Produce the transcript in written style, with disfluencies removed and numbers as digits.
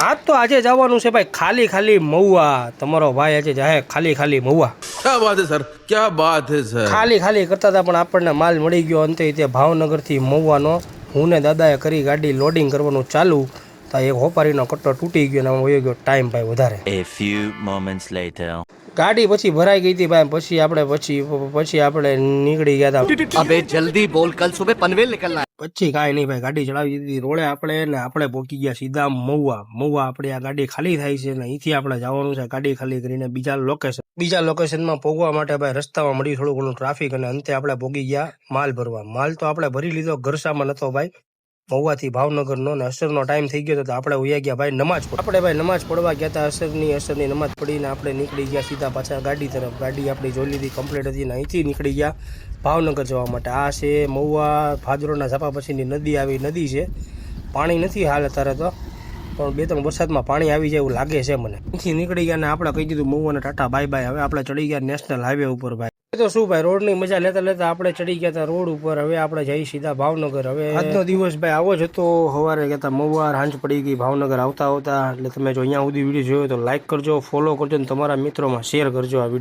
આજ તો આજે જવાનું છે ભાઈ ખાલી ખાલી મહુવા. તમારો ભાઈ આજે જાય ખાલી ખાલી મહુવા. क्या बात है सर, क्या बात है सर. ખાલી ખાલી કરતા હતા પણ આપણને માલ મળી ગયો અંતે તે ભાવનગરથી મહુવાનો. હું ને દાદાએ કરી ગાડી લોડિંગ કરવાનું ચાલુ તો એક હોપારીનો કટ્ટો તૂટી ગયો ને વયો ગયો ટાઈમ ભાઈ વધારે. A few moments later. ગાડી પછી ભરાઈ ગઈ હતી ભાઈ. પછી આપણે નીકળી ગયા હતા. अबे जल्दी बोल, कल सुबह पनवेल निकलना है. પછી કાંઈ નહીં ભાઈ, ગાડી ચડાવી દીધી રોડે આપણે પહોંચી ગયા સીધા મહુવા. આપણે આ ગાડી ખાલી થાય છે ને અહીંથી આપણે જવાનું છે ગાડી ખાલી કરીને બીજા લોકેશનમાં પહોંચવા માટે ભાઈ રસ્તામાં મળી થોડું ઘણું ટ્રાફિક અને અંતે આપણે પહોંચી ગયા માલ ભરવા. માલ તો આપણે ભરી લીધો, ઘરસામાં નતો ભાઈ. મહુવાથી ભાવનગરનો ને અસરનો ટાઈમ થઈ ગયો તો આપણે ઉયા ગયા ભાઈ નમાજ પડવા ગયા હતા. અસરની નમાજ પડીને આપણે નીકળી ગયા સીધા પાછા ગાડી તરફ. ગાડી આપણી જોઈ લીધી કમ્પ્લીટ હતી ને અહીંથી નીકળી ગયા ભાવનગર જવા માટે. આ છે મહુવા ભાદરોના ઝાપા પછીની નદી. આવી નદી છે, પાણી નથી હાલ અત્યારે તો, પણ 2-3 વરસાદમાં પાણી આવી જાય એવું લાગે છે મને. અહીંથી નીકળી ગયા ને આપણે કહી દીધું મહુવાને ટાટા બાય બાય. હવે આપણે ચડી ગયા નેશનલ હાઈવે ઉપર ભાઈ. તો શું ભાઈ, રોડની મજા લેતા આપણે ચડી ગયા હતા રોડ ઉપર. હવે આપણે જઈ સીધા ભાવનગર. હવે આજનો દિવસ ભાઈ આવો જ હતો. સવારે ગયા હતા મહુવા, સાંજ પડી ગઈ ભાવનગર આવતા એટલે તમે જો અહીંયા સુધી વિડીયો જોયો તો લાઈક કરજો, ફોલો કરજો ને તમારા મિત્રોમાં શેર કરજો આ વિડીયો.